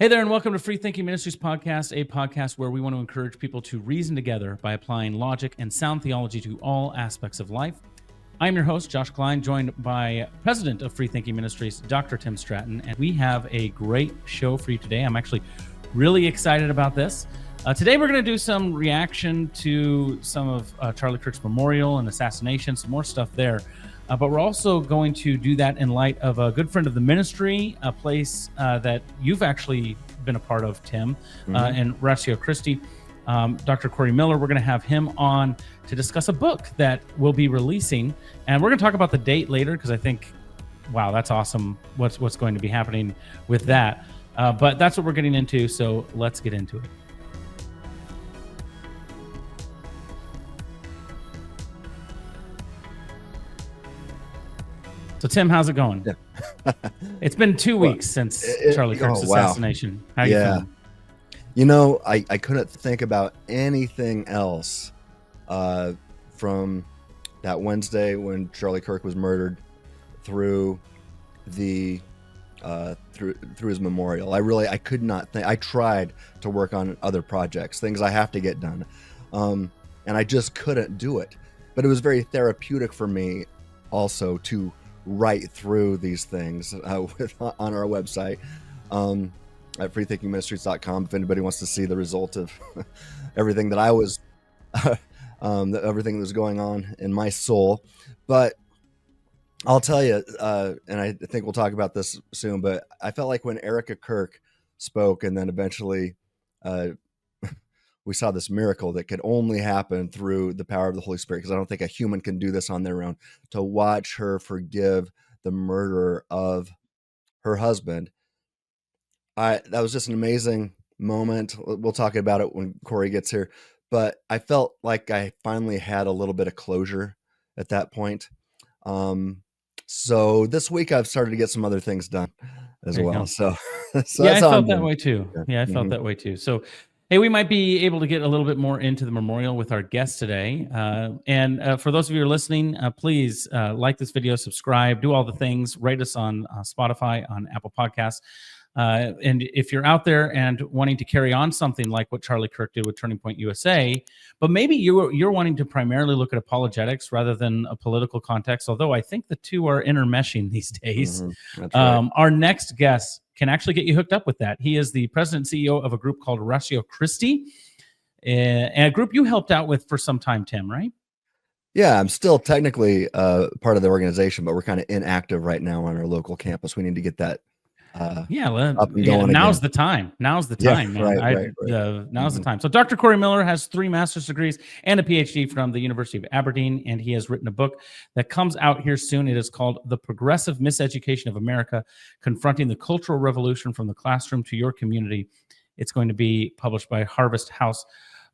Hey there, and welcome to FreeThinking Ministries podcast, a podcast where we want to encourage people to reason together by applying logic and sound theology to all aspects of life. I'm your host, Josh Klein, joined by President of FreeThinking Ministries, Dr. Tim Stratton, and we have a great show for you today. I'm actually really excited about this. Today, we're going to do some reaction to some of Charlie Kirk's memorial and assassination, some more stuff there. But we're also going to do that in light of a good friend of the ministry, a place that you've actually been a part of, Tim, in Ratio Christi. Dr. Corey Miller, we're going to have him on to discuss a book that we'll be releasing. And we're going to talk about the date later because I think, wow, that's awesome what's going to be happening with that. But that's what we're getting into, so let's get into it. So, Tim, how's it going? Yeah. It's been 2 weeks since Charlie Kirk's assassination. How are you feeling? You know, I couldn't think about anything else from that Wednesday when Charlie Kirk was murdered through the through his memorial. I could not think. I tried to work on other projects, things I have to get done, and I just couldn't do it. But it was very therapeutic for me also to write through these things on our website at freethinkingministries.com if anybody wants to see the result of everything that I was everything that was going on in my soul. But I'll tell you, and I think we'll talk about this soon, but I felt like when Erika Kirk spoke and then eventually we saw this miracle that could only happen through the power of the Holy Spirit, because I don't think a human can do this on their own, to watch her forgive the murderer of her husband. That was just an amazing moment. We'll talk about it when Corey gets here, but I felt like I finally had a little bit of closure at that point. So this week I've started to get some other things done as well. So yeah, I felt that way too. Yeah, I felt that way too. So, hey, we might be able to get a little bit more into the memorial with our guest today. And for those of you who are listening, please like this video, subscribe, do all the things, rate us on Spotify, on Apple Podcasts. And if you're out there and wanting to carry on something like what Charlie Kirk did with Turning Point USA, but maybe you're wanting to primarily look at apologetics rather than a political context, although I think the two are intermeshing these days. That's right. Our next guest can actually get you hooked up with that. He is the president and CEO of a group called Ratio Christi, and a group you helped out with for some time, Tim, right? Yeah, I'm still technically part of the organization, but we're kind of inactive right now on our local campus. We need to get that up and going now's again. the time. Now's the time, man. Right. Now's the time. So Dr. Corey Miller has 3 master's degrees and a PhD from the University of Aberdeen, and he has written a book that comes out here soon. It is called The Progressive Miseducation of America, Confronting the Cultural Revolution from the Classroom to Your Community. It's going to be published by Harvest House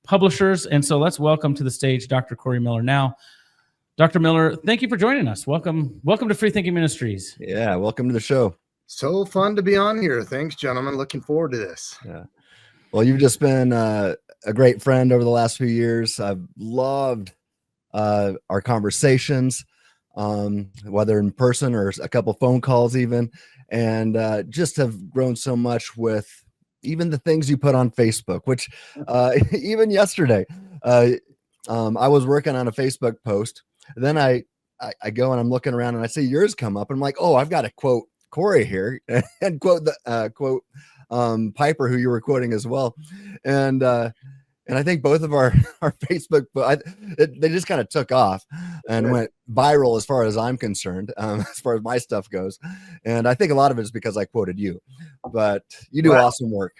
Publishers. And so let's welcome to the stage Dr. Corey Miller now. Dr. Miller, thank you for joining us. Welcome to FreeThinking Ministries. Yeah, welcome to the show. So fun to be on here. Thanks, gentlemen. Looking forward to this. Yeah. Well, you've just been a great friend over the last few years. I've loved our conversations, whether in person or a couple phone calls even, and just have grown so much with even the things you put on Facebook, which even yesterday, I was working on a Facebook post. Then I go and I'm looking around and I see yours come up and I'm like, oh, I've got to quote Corey here and quote Piper, who you were quoting as well. And I think both of our Facebook, they just kind of took off and went viral as far as I'm concerned, as far as my stuff goes. And I think a lot of it is because I quoted you, but you do awesome work.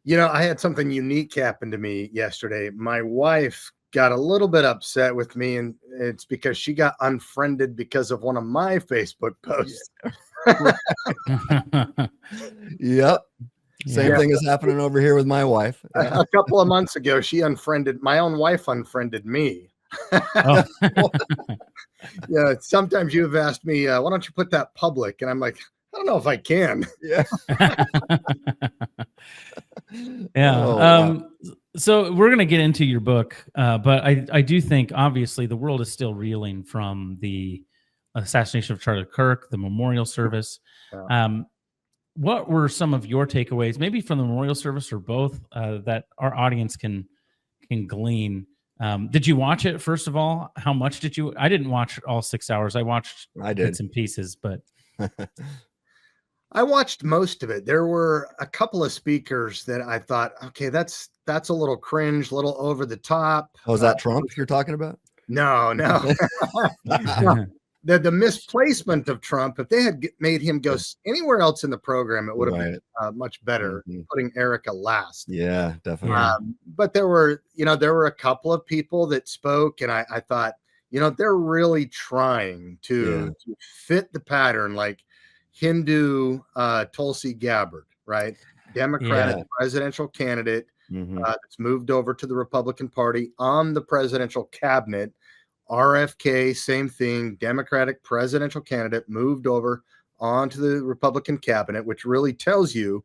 You know, I had something unique happen to me yesterday. My wife got a little bit upset with me, and it's because she got unfriended because of one of my Facebook posts. Yep. Same thing is happening over here with my wife. A couple of months ago, my own wife unfriended me. Oh. Yeah. Sometimes you've asked me, why don't you put that public? And I'm like, I don't know if I can. Yeah. Yeah. Oh, wow. So we're going to get into your book, but I do think obviously the world is still reeling from the assassination of Charlie Kirk, the memorial service. what were some of your takeaways, maybe from the memorial service or both, that our audience can glean? Did you watch it, first of all? How much did you? I didn't watch all 6 hours. I watched bits and pieces, but I watched most of it. There were a couple of speakers that I thought, okay, that's a little cringe, a little over the top. Oh, is that Trump you're talking about? No. No. The misplacement of Trump, if they had made him go anywhere else in the program, it would have been much better, putting Erika last. Yeah, definitely. But there were a couple of people that spoke, and I thought, they're really trying to fit the pattern, like Hindu Tulsi Gabbard, right? Democratic presidential candidate that's moved over to the Republican Party on the presidential cabinet. RFK, same thing, Democratic presidential candidate moved over onto the Republican cabinet, which really tells you,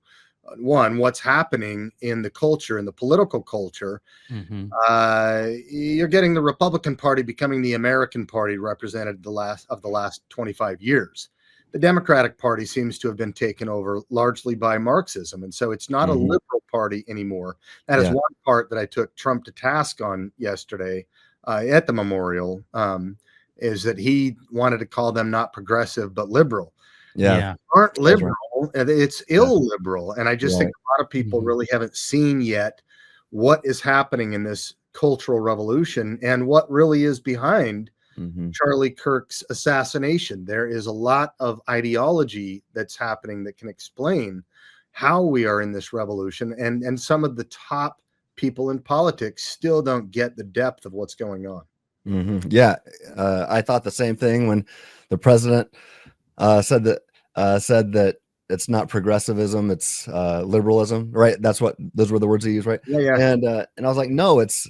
one, what's happening in the culture, in the political culture. You're getting the Republican Party becoming the American Party represented the last 25 years. The Democratic Party seems to have been taken over largely by Marxism. And so it's not a liberal party anymore. That is one part that I took Trump to task on yesterday at the memorial, is that he wanted to call them not progressive, but liberal. Aren't liberal. It's illiberal. And I just think a lot of people really haven't seen yet what is happening in this cultural revolution and what really is behind Charlie Kirk's assassination. There is a lot of ideology that's happening that can explain how we are in this revolution. And some of the top people in politics still don't get the depth of what's going on. I thought the same thing when the president said that it's not progressivism, it's liberalism, right? Those were the words he used, right? And I was like, no, it's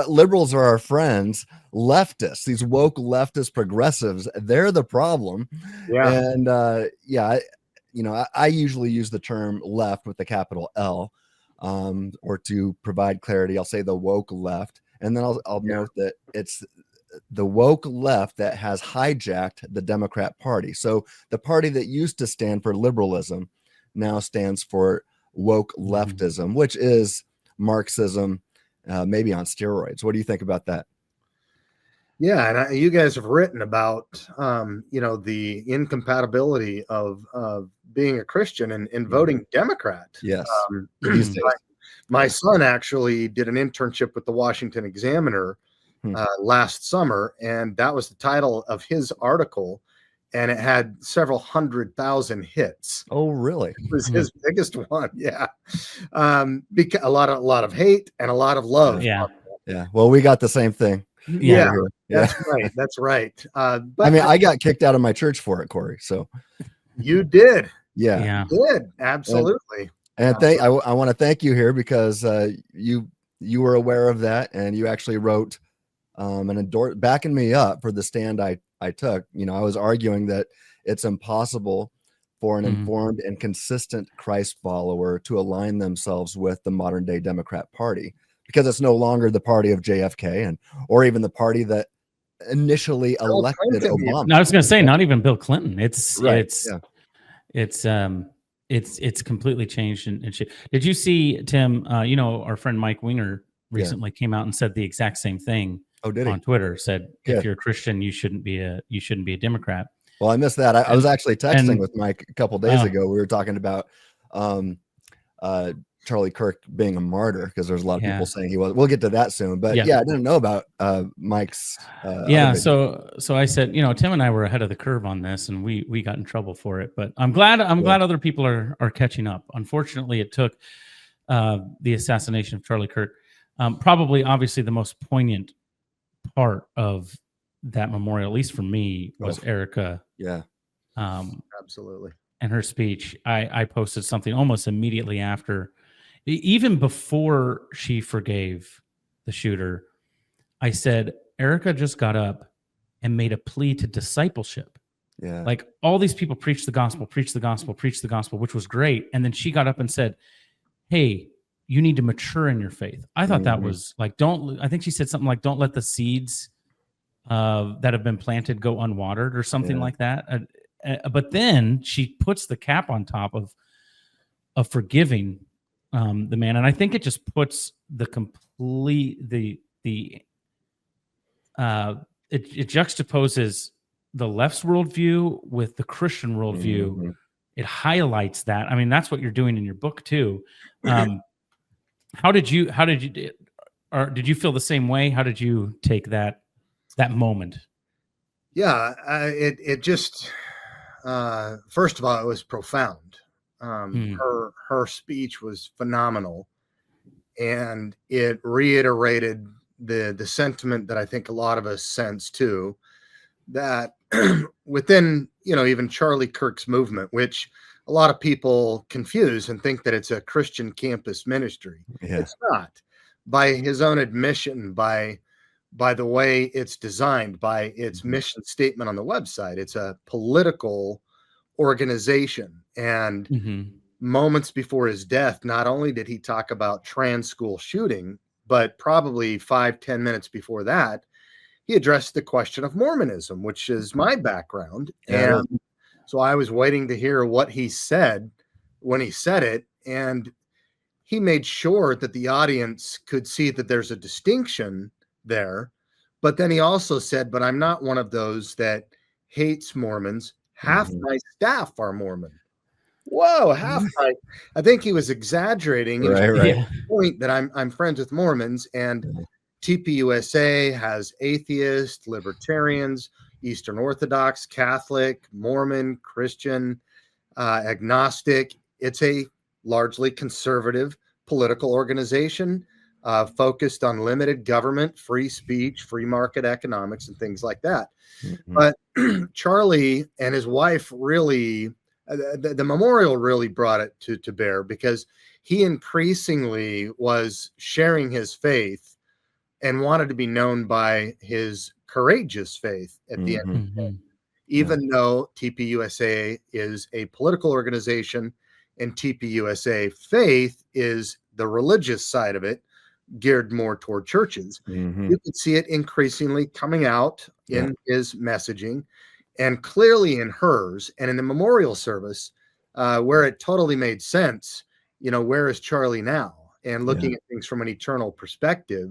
liberals are our friends. Leftists, these woke leftist progressives, they're the problem. And I usually use the term left with the capital L, or to provide clarity, I'll say the woke left, and then I'll note that it's the woke left that has hijacked the Democrat Party. So the party that used to stand for liberalism now stands for woke leftism, which is Marxism, maybe on steroids. What do you think about that? Yeah, and you guys have written about the incompatibility of being a Christian and voting Democrat. Yes. My son actually did an internship with the Washington Examiner last summer, and that was the title of his article, and it had several 100,000 hits. Oh, really? It was his biggest one. Because a lot of hate and a lot of love. Well, we got the same thing. That's right. But I mean, I got kicked out of my church for it, Corey. So you did. You did. Absolutely. And I want to thank you here because you were aware of that, and you actually wrote backing me up for the stand I took. I was arguing that it's impossible for an informed and consistent Christ follower to align themselves with the modern day Democrat Party, because it's no longer the party of JFK or even the party that initially elected Obama. No, I was going to say, not even Bill Clinton. It's completely changed and shit. Did you see, Tim, our friend Mike Winger recently came out and said the exact same thing. Oh, did he? On Twitter, said if you're a Christian, you shouldn't be a Democrat. Well, I missed that. I was actually texting with Mike a couple days ago. We were talking about Charlie Kirk being a martyr, because there's a lot of people saying he was. We'll get to that soon. But I didn't know about Mike's. So I said, Tim and I were ahead of the curve on this, and we got in trouble for it. But I'm glad other people are catching up. Unfortunately, it took the assassination of Charlie Kirk. Probably, obviously, the most poignant part of that memorial, at least for me, was Erika. Absolutely. And her speech. I posted something almost immediately after, even before she forgave the shooter. I said, Erika just got up and made a plea to discipleship. Like, all these people preach the gospel, which was great. And then she got up and said, hey, you need to mature in your faith. I thought that was like, I think she said something like, don't let the seeds that have been planted go unwatered or something like that. But then she puts the cap on top of of forgiving the man, and I think it just puts the it juxtaposes the left's worldview with the Christian worldview. Mm-hmm. It highlights that. I mean, that's what you're doing in your book too. How did you feel the same way? How did you take that moment? Yeah, it just first of all, it was profound. Her speech was phenomenal, and it reiterated the sentiment that I think a lot of us sense too, that within, even Charlie Kirk's movement, which a lot of people confuse and think that it's a Christian campus ministry. Yeah. It's not. By his own admission, by the way it's designed, by its mission statement on the website, it's a political organization. And moments before his death, not only did he talk about trans school shooting, but probably 5-10 minutes before that, he addressed the question of Mormonism, which is my background. Yeah. And so I was waiting to hear what he said when he said it. And he made sure that the audience could see that there's a distinction there. But then he also said, but I'm not one of those that hates Mormons. Half my staff are Mormon. Whoa, I think he was exaggerating. Right. The point that I'm friends with Mormons, and TPUSA has atheists, libertarians, Eastern Orthodox, Catholic, Mormon, Christian, agnostic. It's a largely conservative political organization focused on limited government, free speech, free market economics, and things like that. But Charlie and his wife really, the memorial really brought it to bear, because he increasingly was sharing his faith and wanted to be known by his courageous faith at the end of the day. Even though TPUSA is a political organization and TPUSA faith is the religious side of it, geared more toward churches, you could see it increasingly coming out in his messaging, and clearly in hers. And in the memorial service, where it totally made sense, where is Charlie now? And looking at things from an eternal perspective,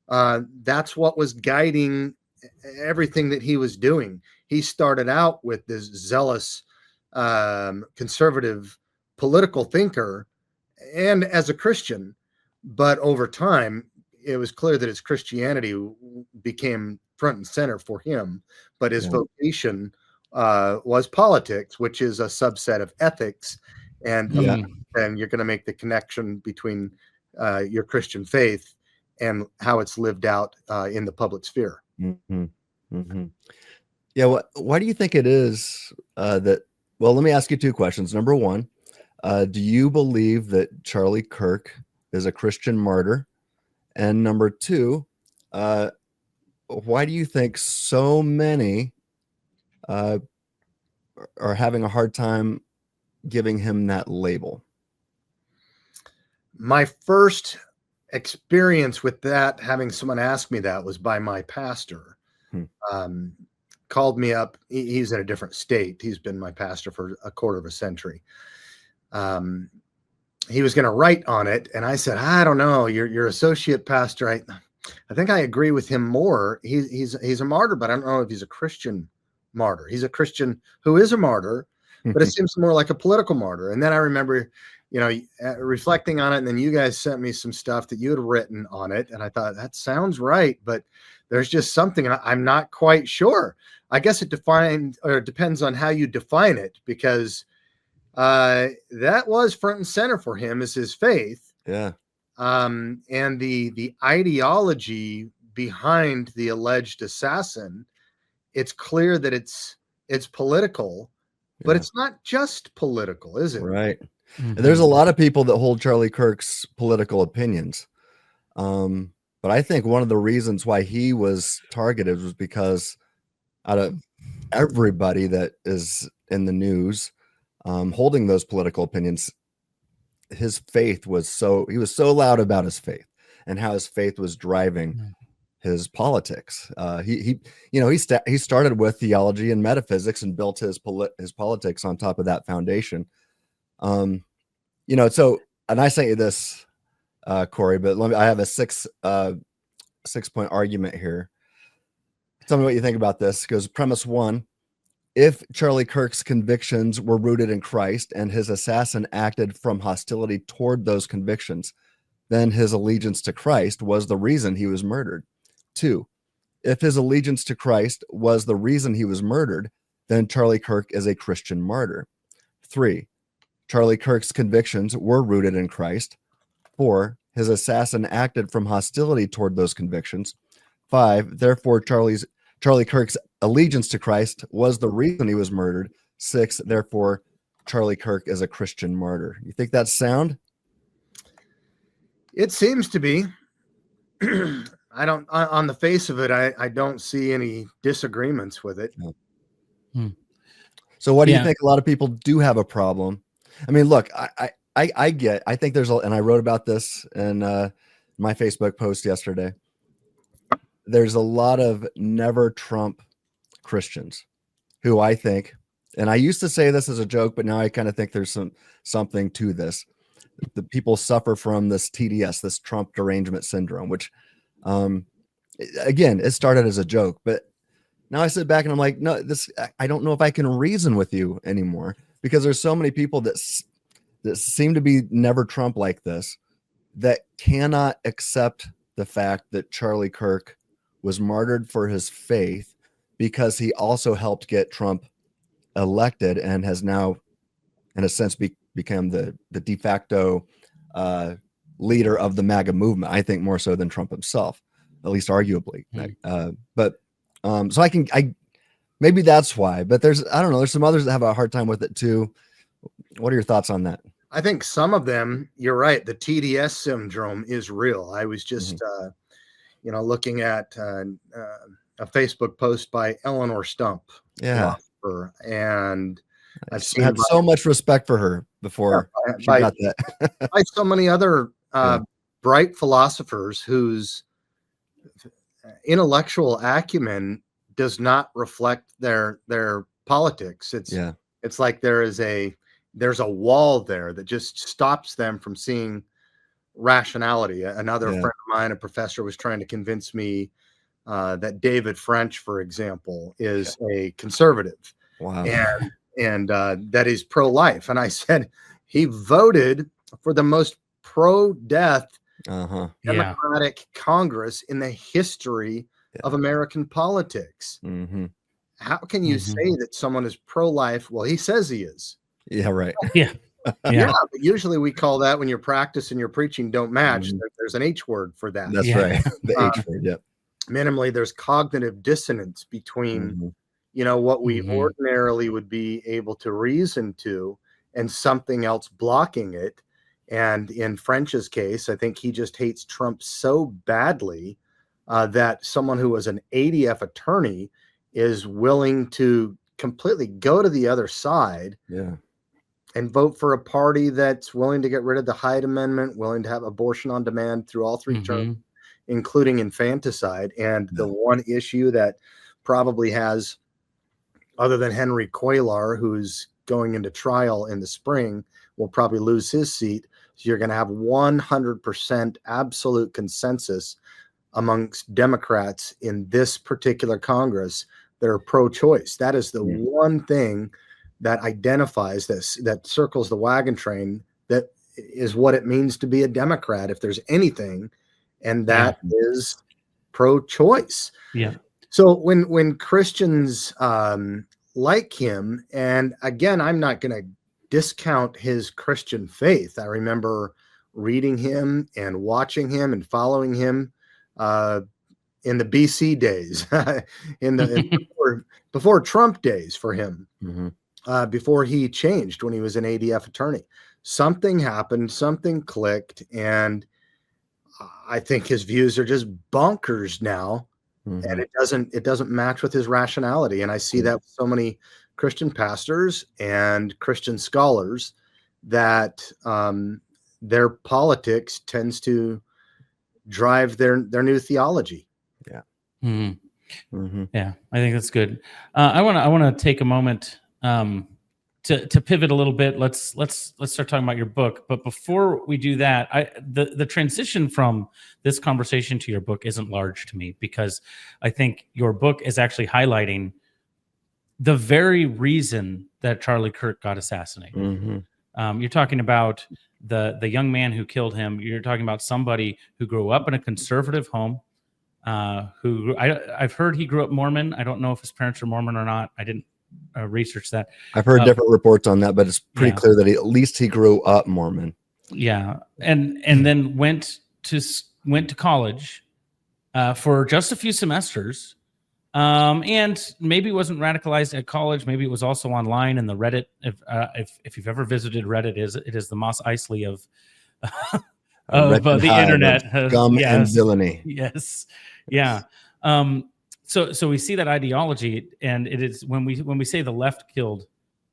that's what was guiding everything that he was doing. He started out with this zealous, conservative political thinker and as a Christian, but over time, it was clear that his Christianity became front and center for him, but his vocation was politics, which is a subset of ethics. And then you're going to make the connection between your Christian faith and how it's lived out in the public sphere. Yeah. Why do you think it is that? Well, let me ask you two questions. Number one, do you believe that Charlie Kirk is a Christian martyr? And number two, why do you think so many are having a hard time giving him that label? My first experience with that, having someone ask me that, was by my pastor. Called me up. He's in a different state. He's been my pastor for a quarter of a century. He was going to write on it, and I said, I don't know. Your associate pastor, I think I agree with him more. He's a martyr, but I don't know if he's a Christian martyr. He's a Christian who is a martyr, but it seems more like a political martyr. And then I remember, reflecting on it, and then you guys sent me some stuff that you had written on it, and I thought, that sounds right, but there's just something I'm not quite sure. I guess it depends on how you define it, because that was front and center for him, is his faith. Yeah. And the ideology behind the alleged assassin, it's clear that it's political, but it's not just political, is it? Right. And there's a lot of people that hold Charlie Kirk's political opinions. But I think one of the reasons why he was targeted was because out of everybody that is in the news, holding those political opinions, his faith was he was so loud about his faith and how his faith was driving his politics. He started with theology and metaphysics and built his politics on top of that foundation. So, and I sent you this, Corey, but I have a 6-point argument here. Tell me what you think about this. It goes, premise 1, if Charlie Kirk's convictions were rooted in Christ and his assassin acted from hostility toward those convictions, then his allegiance to Christ was the reason he was murdered. 2, if his allegiance to Christ was the reason he was murdered, then Charlie Kirk is a Christian martyr. 3, Charlie Kirk's convictions were rooted in Christ. 4, his assassin acted from hostility toward those convictions. 5, therefore Charlie Kirk's allegiance to Christ was the reason he was murdered. 6, therefore Charlie Kirk is a Christian martyr. You think that's sound? It seems to be. I don't, on the face of it, I don't see any disagreements with it. No. So what do you think? A lot of people do have a problem. I mean, look, I think there's and I wrote about this in my Facebook post yesterday. There's a lot of never Trump Christians who I think, and I used to say this as a joke, but now I kind of think there's something to this. The people suffer from this TDS, this Trump derangement syndrome, which, again, it started as a joke, but now I sit back and I'm like, no, I don't know if I can reason with you anymore, because there's so many people that seem to be never Trump like this, that cannot accept the fact that Charlie Kirk was martyred for his faith because he also helped get Trump elected and has now, in a sense, become the de facto leader of the MAGA movement. I think more so than Trump himself, at least arguably. So maybe that's why, but I don't know, there's some others that have a hard time with it too. What are your thoughts on that? I think some of them, you're right. The TDS syndrome is real. I was just, looking at a Facebook post by Eleanor Stump. Yeah. And I've had so much respect for her before she got that. By so many other bright philosophers whose intellectual acumen does not reflect their politics. It's like there's a wall there that just stops them from seeing rationality. Another friend of mine, a professor, was trying to convince me that David French, for example, is a conservative. Wow. And that he's pro-life. And I said, he voted for the most pro-death Democratic Congress in the history of American politics. Mm-hmm. How can you say that someone is pro-life? Well, he says he is. Yeah, right. Yeah. But usually we call that, when your practice and your preaching don't match, there's an H word for that. That's right. The H word, Minimally, there's cognitive dissonance between, what we ordinarily would be able to reason to and something else blocking it. And in French's case, I think he just hates Trump so badly that someone who was an ADF attorney is willing to completely go to the other side and vote for a party that's willing to get rid of the Hyde Amendment, willing to have abortion on demand through all 3 terms, including infanticide. And the one issue that probably has, other than Henry Cuellar, who's going into trial in the spring, will probably lose his seat. So you're going to have 100% absolute consensus amongst Democrats in this particular Congress that are pro-choice. That is the one thing that identifies this, that circles the wagon train, that is what it means to be a Democrat, if there's anything, and that is pro-choice. Yeah. So when Christians like him, and again, I'm not going to discount his Christian faith. I remember reading him and watching him and following him in the BC days, before Trump days for him, before he changed when he was an ADF attorney. Something happened, something clicked, and I think his views are just bonkers now, and it doesn't match with his rationality. And I see that with so many Christian pastors and Christian scholars, that their politics tends to drive their new theology. Yeah. Yeah, I think that's good. I want to take a moment to pivot a little bit, let's start talking about your book. But before we do that, the transition from this conversation to your book isn't large to me, because I think your book is actually highlighting the very reason that Charlie Kirk got assassinated. Mm-hmm. You're talking about the young man who killed him. You're talking about somebody who grew up in a conservative home. I've heard he grew up Mormon. I don't know if his parents are Mormon or not. I didn't research that. I've heard different reports on that, but it's pretty Yeah. clear that at least he grew up Mormon. Yeah, and then went to college for just a few semesters, and maybe wasn't radicalized at college. Maybe it was also online in the Reddit. If you've ever visited Reddit, it is the Mos Eisley of the internet. Scum and villainy. Yes, yeah. So we see that ideology, and it is when we say the left killed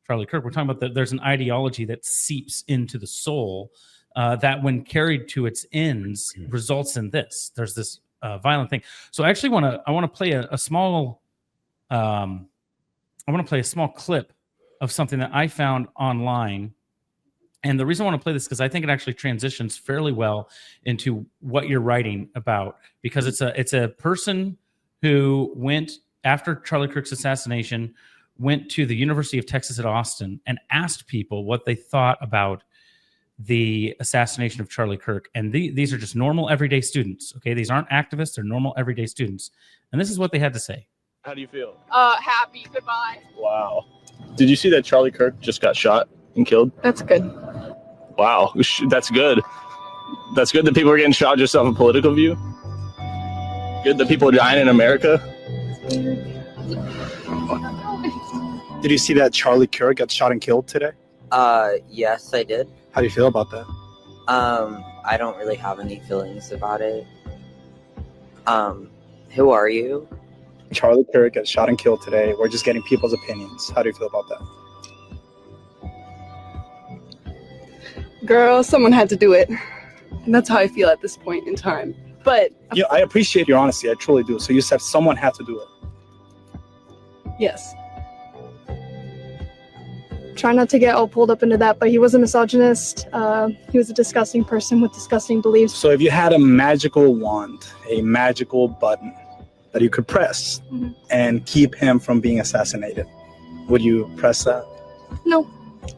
Charlie Kirk, we're talking about there's an ideology that seeps into the soul that, when carried to its ends, results in this. There's this violent thing. So I actually want to play a small clip of something that I found online. And the reason I want to play this is because I think it actually transitions fairly well into what you're writing about, because it's a person who went, after Charlie Kirk's assassination, went to the University of Texas at Austin and asked people what they thought about the assassination of Charlie Kirk. And these are just normal everyday students. Okay, these aren't activists; they're normal everyday students. And this is what they had to say. How do you feel? Happy. Goodbye. Wow. Did you see that Charlie Kirk just got shot and killed? That's good. Wow, that's good. That's good that people are getting shot just off a political view. Good that people are dying in America. Did you see that Charlie Kirk got shot and killed today? Yes, I did. How do you feel about that? I don't really have any feelings about it. Who are you? Charlie Kirk got shot and killed today. We're just getting people's opinions. How do you feel about that? Girl, someone had to do it. And that's how I feel at this point in time. But Yeah, I appreciate your honesty. I truly do. So you said someone had to do it. yes. Try not to get all pulled up into that, but he was a misogynist. He was a disgusting person with disgusting beliefs. So if you had a magical wand, a magical button that you could press and keep him from being assassinated, would you press that? No,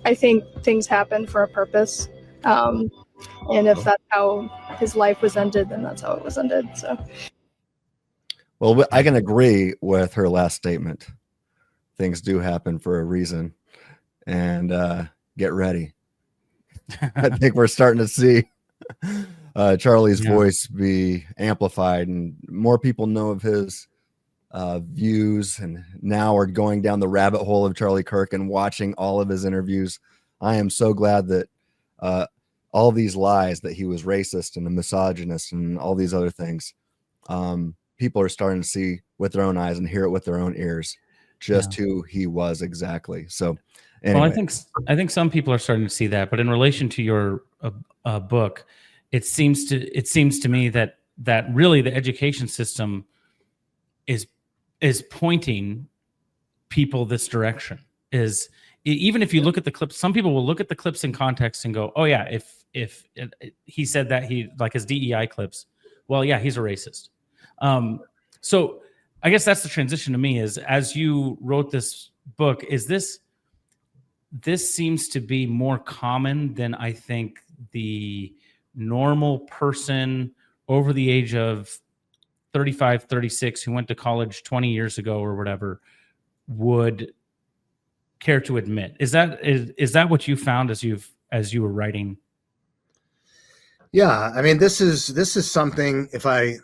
I think things happen for a purpose. And if that's how his life was ended, then that's how it was ended. So, Well, I can agree with her last statement. Things do happen for a reason. And get ready. I think we're starting to see Charlie's voice be amplified, and more people know of his views, and now are going down the rabbit hole of Charlie Kirk and watching all of his interviews. I am so glad that all these lies, that he was racist and a misogynist and all these other things, people are starting to see with their own eyes and hear it with their own ears, just who he was exactly. So anyway. Well, I think some people are starting to see that, but in relation to your book, it seems to me that really the education system is pointing people this direction. Even if you look at the clips, some people will look at the clips in context and go, "Oh yeah, if he said that, he, like his DEI clips, well, yeah, he's a racist." So I guess that's the transition to me, is as you wrote this book, is this seems to be more common than I think the normal person over the age of 35, 36 who went to college 20 years ago or whatever would care to admit. Is that what you found as you were writing? Yeah, I mean, this is something. If I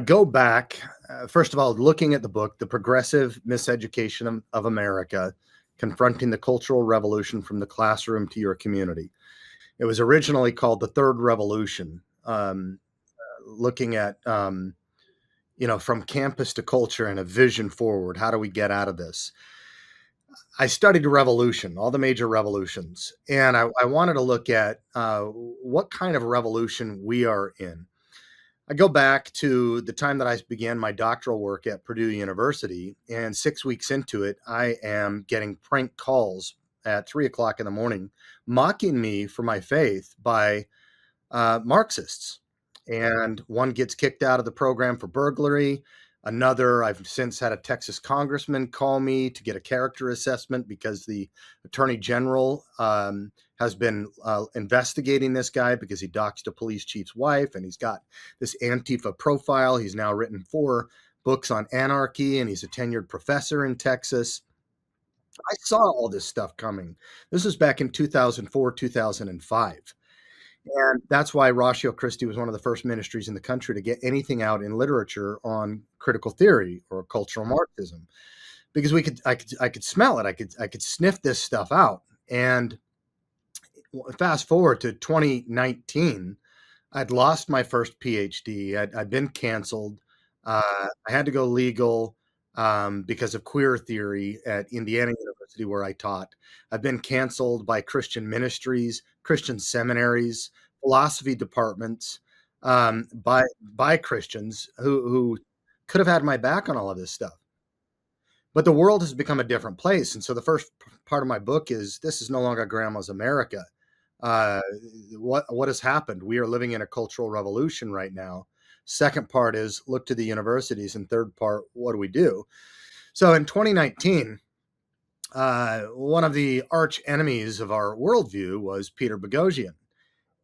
go back, first of all, looking at the book, The Progressive Miseducation of America, Confronting the Cultural Revolution from the Classroom to Your Community. It was originally called The Third Revolution, looking at, from campus to culture and a vision forward. How do we get out of this? I studied revolution, all the major revolutions, and I wanted to look at what kind of revolution we are in. I go back to the time that I began my doctoral work at Purdue University, and 6 weeks into it, I am getting prank calls at 3 o'clock in the morning, mocking me for my faith by Marxists. And one gets kicked out of the program for burglary. Another, I've since had a Texas congressman call me to get a character assessment because the attorney general has been investigating this guy because he doxed a police chief's wife, and he's got this Antifa profile. He's now written 4 books on anarchy, and he's a tenured professor in Texas. I saw all this stuff coming. This was back in 2004, 2005. And that's why Ratio Christi was one of the first ministries in the country to get anything out in literature on critical theory or cultural Marxism, because I could smell it. I could sniff this stuff out. And fast forward to 2019, I'd lost my first PhD. I'd been canceled. I had to go legal because of queer theory at Indiana University, where I taught. I've been canceled by Christian ministries, Christian seminaries, philosophy departments, by Christians who could have had my back on all of this stuff. But the world has become a different place. And so the first part of my book is, this is no longer Grandma's America. What has happened? We are living in a cultural revolution right now. Second part is, look to the universities. And third part, what do we do? So in 2019, one of the arch enemies of our worldview was Peter Boghossian.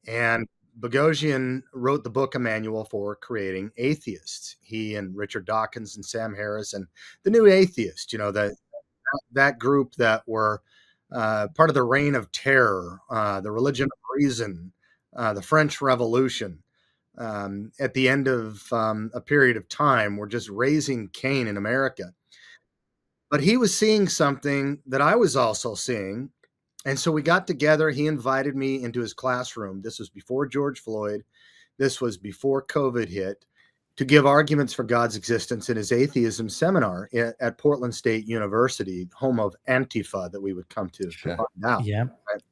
And Boghossian wrote the book, A Manual for Creating Atheists. He and Richard Dawkins and Sam Harris and the New Atheists, that group that were part of the Reign of Terror, the Religion of Reason, the French Revolution. At the end of a period of time, were just raising Cain in America. But he was seeing something that I was also seeing. And so we got together. He invited me into his classroom. This was before George Floyd. This was before COVID hit, to give arguments for God's existence in his atheism seminar at Portland State University, home of Antifa, that we would come to find out. Yeah. Right?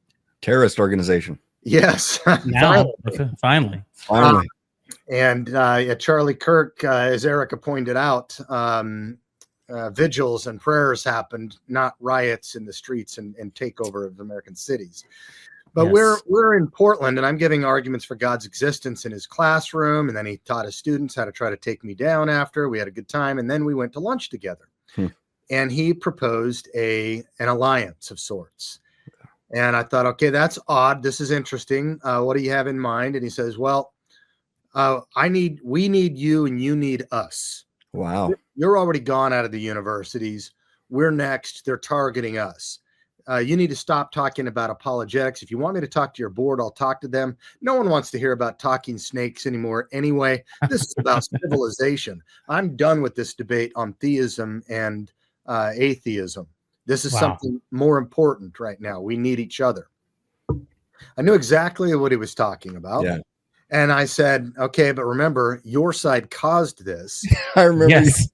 Terrorist organization. Yes. Now, finally. And Charlie Kirk, as Erika pointed out, vigils and prayers happened, not riots in the streets and takeover of American cities. But Yes. we're in Portland, and I'm giving arguments for God's existence in his classroom. And then he taught his students how to try to take me down after. We had a good time. And then we went to lunch together. And he proposed an alliance of sorts. And I thought, okay, that's odd. This is interesting. What do you have in mind? And he says, well, we need you and you need us. Wow. You're already gone out of the universities. We're next. They're targeting us. You need to stop talking about apologetics. If you want me to talk to your board, I'll talk to them. No one wants to hear about talking snakes anymore anyway. This is about civilization. I'm done with this debate on theism and atheism. This is something more important right now. We need each other. I knew exactly what he was talking about. Yeah. And I said, okay, but remember, your side caused this. I remember. Yes.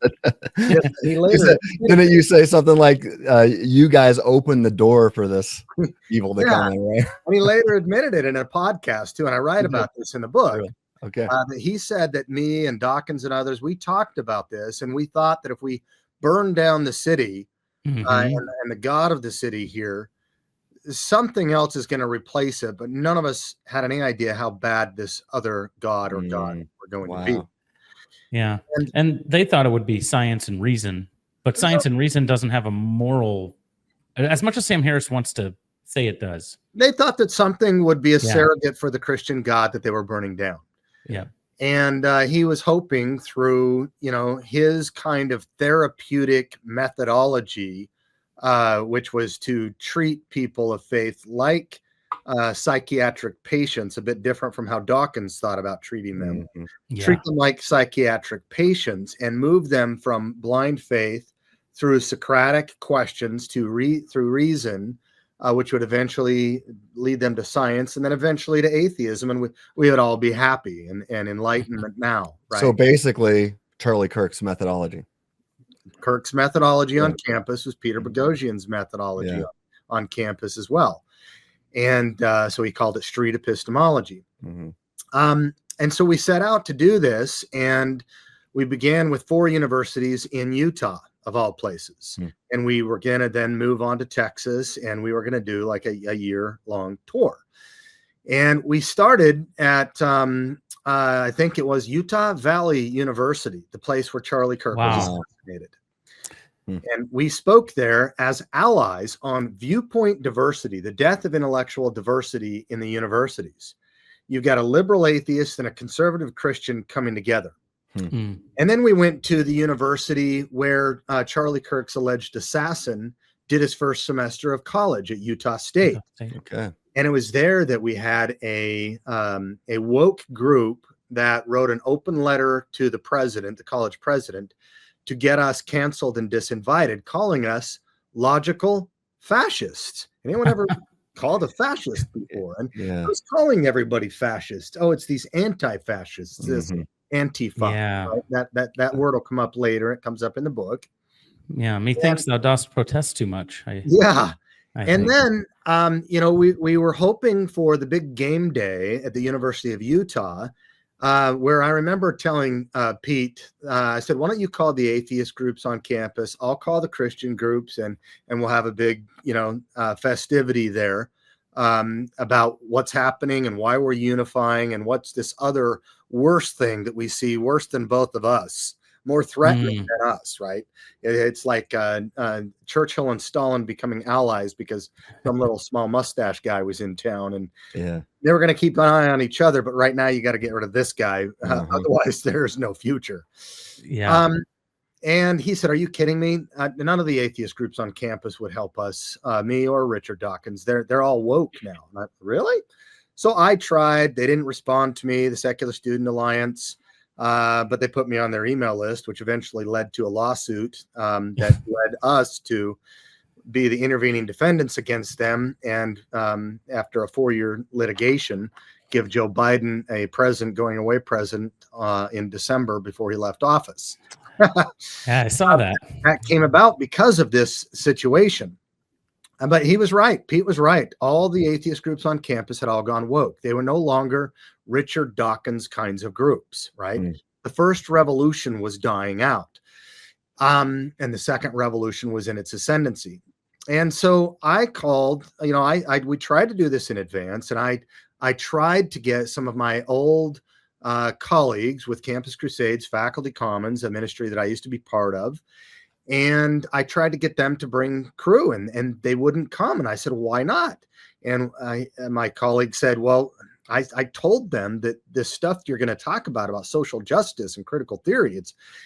Didn't you say something like, you guys opened the door for this evil to come in, right? And he later admitted it in a podcast too. And I write about this in the book. Really? Okay. That he said that me and Dawkins and others, we talked about this, and we thought that if we burned down the city and the God of the city here, something else is going to replace it. But none of us had any idea how bad this other God or God were going to be. Yeah. And they thought it would be science and reason, but science and reason doesn't have a moral, as much as Sam Harris wants to say it does. They thought that something would be a surrogate for the Christian God that they were burning down. Yeah. And he was hoping through, his kind of therapeutic methodology, which was to treat people of faith like psychiatric patients, a bit different from how Dawkins thought about treating them. Treat them like psychiatric patients and move them from blind faith through Socratic questions to through reason, which would eventually lead them to science, and then eventually to atheism, and we would all be happy and enlightenment now. Right? So basically, Charlie Kirk's methodology. Kirk's methodology on campus was Peter Boghossian's methodology on campus as well. And so he called it street epistemology. And so we set out to do this, and we began with 4 universities in Utah. of all places. Hmm. And we were going to then move on to Texas, and we were going to do like a year-long tour. And we started at, I think it was Utah Valley University, the place where Charlie Kirk was assassinated. And we spoke there as allies on viewpoint diversity, the death of intellectual diversity in the universities. You've got a liberal atheist and a conservative Christian coming together. And then we went to the university where Charlie Kirk's alleged assassin did his first semester of college at Utah State. Okay. And it was there that we had a woke group that wrote an open letter to the president, the college president, to get us canceled and disinvited, calling us logical fascists. Anyone ever called a fascist before? And I was calling everybody fascist. Oh, it's these anti-fascists, this Antifa. Right? That word will come up later. It comes up in the book. Yeah, methinks thou dost protest too much. I And think. then, we were hoping for the big game day at the University of Utah, where I remember telling Pete, I said, why don't you call the atheist groups on campus? I'll call the Christian groups, and we'll have a big, festivity there about what's happening and why we're unifying and what's this other worse thing that we see, worse than both of us, more threatening than us, right? It's like Churchill and Stalin becoming allies because some little small mustache guy was in town, and they were going to keep an eye on each other. But right now, you got to get rid of this guy, otherwise there's no future. And he said, "Are you kidding me? None of the atheist groups on campus would help us, me or Richard Dawkins. They're all woke now." Really? So I tried. They didn't respond to me. The Secular Student Alliance. But they put me on their email list, which eventually led to a lawsuit that led us to be the intervening defendants against them. And after a 4-year litigation, give Joe Biden a going away present in December before he left office. Yeah, I saw that. That came about because of this situation. But he was right. Pete was right. All the atheist groups on campus had all gone woke. They were no longer Richard Dawkins kinds of groups, right? The first revolution was dying out. And the second revolution was in its ascendancy. And so I called, we tried to do this in advance. And I tried to get some of my old colleagues with Campus Crusades, Faculty Commons, a ministry that I used to be part of. And I tried to get them to bring crew, and they wouldn't come. And I said, why not? And my colleague said, well, I told them that this stuff you're going to talk about social justice and critical theory,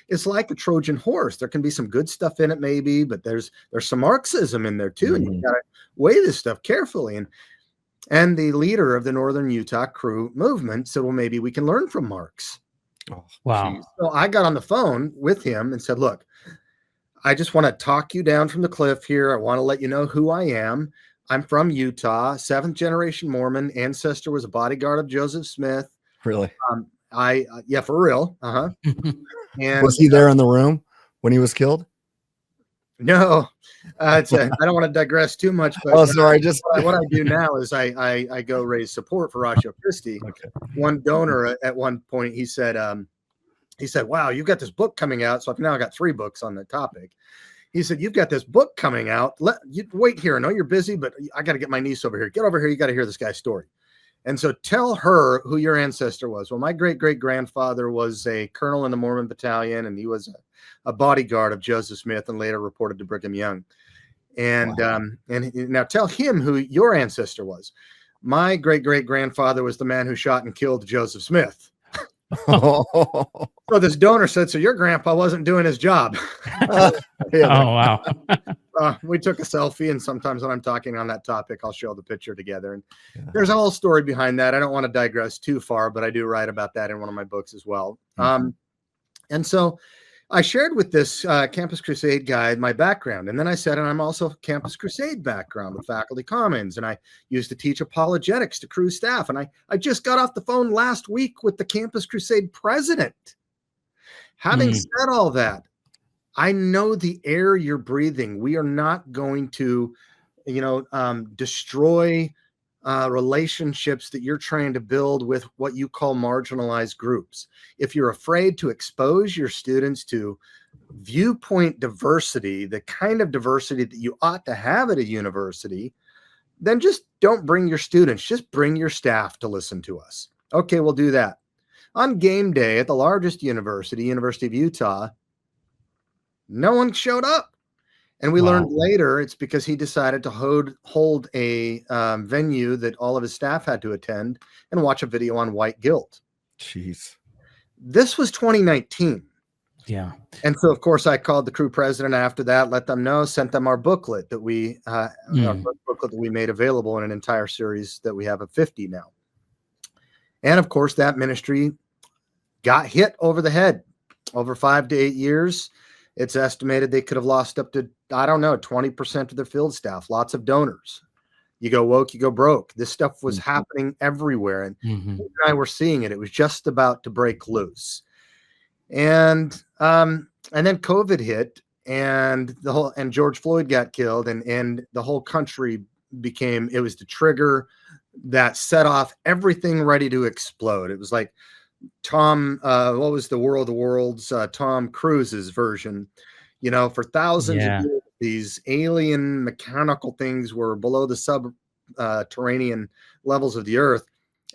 it's like a Trojan horse. There can be some good stuff in it, maybe, but there's some Marxism in there too. And you got to weigh this stuff carefully. And the leader of the Northern Utah Crew movement said, well, maybe we can learn from Marx. Oh, wow. Geez. So I got on the phone with him and said, look, I just want to talk you down from the cliff here. I want to let you know who I am. I'm from Utah, 7th generation Mormon. Ancestor was a bodyguard of Joseph Smith. Really? Yeah, for real. And was he there in the room when he was killed? No, I don't want to digress too much. But sorry. What I do now is I go raise support for Ratio Christi. Okay. One donor at one point, he said, wow, you've got this book coming out. So I've now got 3 books on the topic. He said, you've got this book coming out. You wait here. I know you're busy, but I got to get my niece over here. Get over here. You got to hear this guy's story. And so tell her who your ancestor was. Well, my great-great-grandfather was a colonel in the Mormon battalion, and he was a bodyguard of Joseph Smith and later reported to Brigham Young. And now tell him who your ancestor was. My great-great-grandfather was the man who shot and killed Joseph Smith. So this donor said, so your grandpa wasn't doing his job. Oh, wow. We took a selfie, and sometimes when I'm talking on that topic, I'll show the picture together. And there's a whole story behind that. I don't want to digress too far, but I do write about that in one of my books as well. And so I shared with this Campus Crusade guy my background. And then I said, and I'm also Campus Crusade background with Faculty Commons. And I used to teach apologetics to crew staff. And I just got off the phone last week with the Campus Crusade president. Having said all that, I know the air you're breathing. We are not going to, destroy relationships that you're trying to build with what you call marginalized groups. If you're afraid to expose your students to viewpoint diversity, the kind of diversity that you ought to have at a university, then just don't bring your students, just bring your staff to listen to us. Okay, we'll do that. On game day at the largest university, University of Utah, no one showed up. And we learned later it's because he decided to hold a venue that all of his staff had to attend and watch a video on white guilt. Jeez. This was 2019. Yeah. And so, of course, I called the crew president after that, let them know, sent them our booklet that we made available in an entire series that we have of 50 now. And of course, that ministry got hit over the head. Over 5 to 8 years, it's estimated they could have lost up to, 20% of their field staff, lots of donors. You go woke, you go broke. This stuff was happening everywhere. And you and I were seeing it. It was just about to break loose. And then COVID hit, and George Floyd got killed, and the whole country it was the trigger that set off everything ready to explode. It was like what was the War of the Worlds, Tom Cruise's version, for thousands of years, these alien mechanical things were below the subterranean levels of the earth,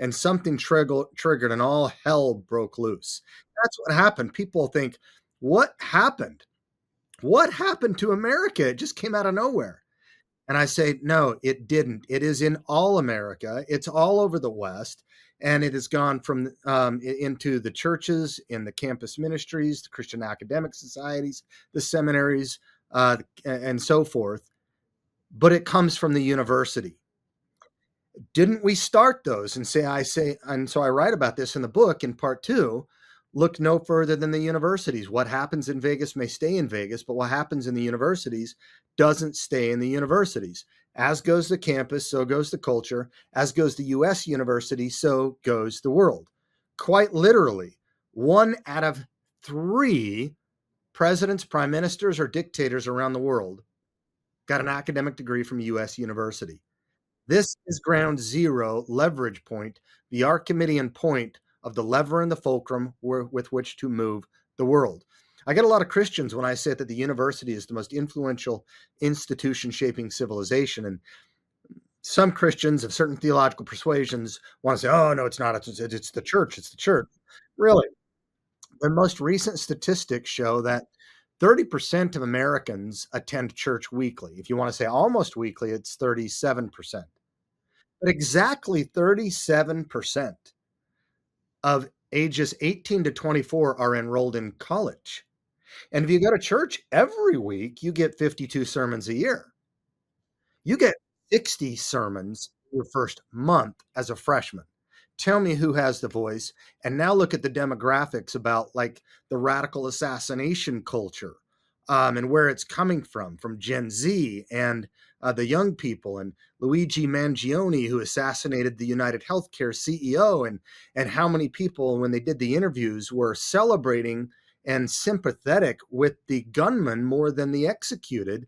and something triggered and all hell broke loose. That's what happened. People think, what happened? What happened to America? It just came out of nowhere. And I say, no, it didn't. It is in all America. It's all over the West. And it has gone from into the churches, in the campus ministries, the Christian academic societies, the seminaries, and so forth. But it comes from the university. Didn't we start those? And so I write about this in the book in part 2. Look no further than the universities. What happens in Vegas may stay in Vegas, but what happens in the universities doesn't stay in the universities. As goes the campus, so goes the culture. As goes the U.S. university, so goes the world. Quite literally, 1 out of 3 presidents, prime ministers, or dictators around the world got an academic degree from a U.S. university. This is ground zero, leverage point, the Archimedean point of the lever and the fulcrum with which to move the world. I get a lot of Christians when I say that the university is the most influential institution shaping civilization. And some Christians of certain theological persuasions want to say, oh, no, it's not. It's the church. It's the church. Really? The most recent statistics show that 30% of Americans attend church weekly. If you want to say almost weekly, it's 37%. But exactly 37% of ages 18 to 24 are enrolled in college. And if you go to church every week, you get 52 sermons a year. You get 60 sermons your first month as a freshman. Tell me who has the voice. And now look at the demographics about like the radical assassination culture and where it's coming from Gen Z and the young people, and Luigi Mangione, who assassinated the United Healthcare CEO, and how many people, when they did the interviews, were celebrating and sympathetic with the gunman more than the executed.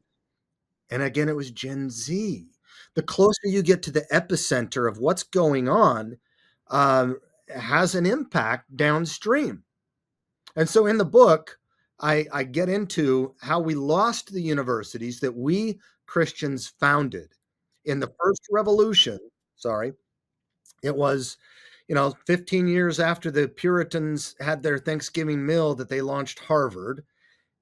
And again, it was Gen Z. The closer you get to the epicenter of what's going on, has an impact downstream. And so in the book, I get into how we lost the universities that we Christians founded in the first revolution. It was 15 years after the Puritans had their Thanksgiving meal that they launched Harvard.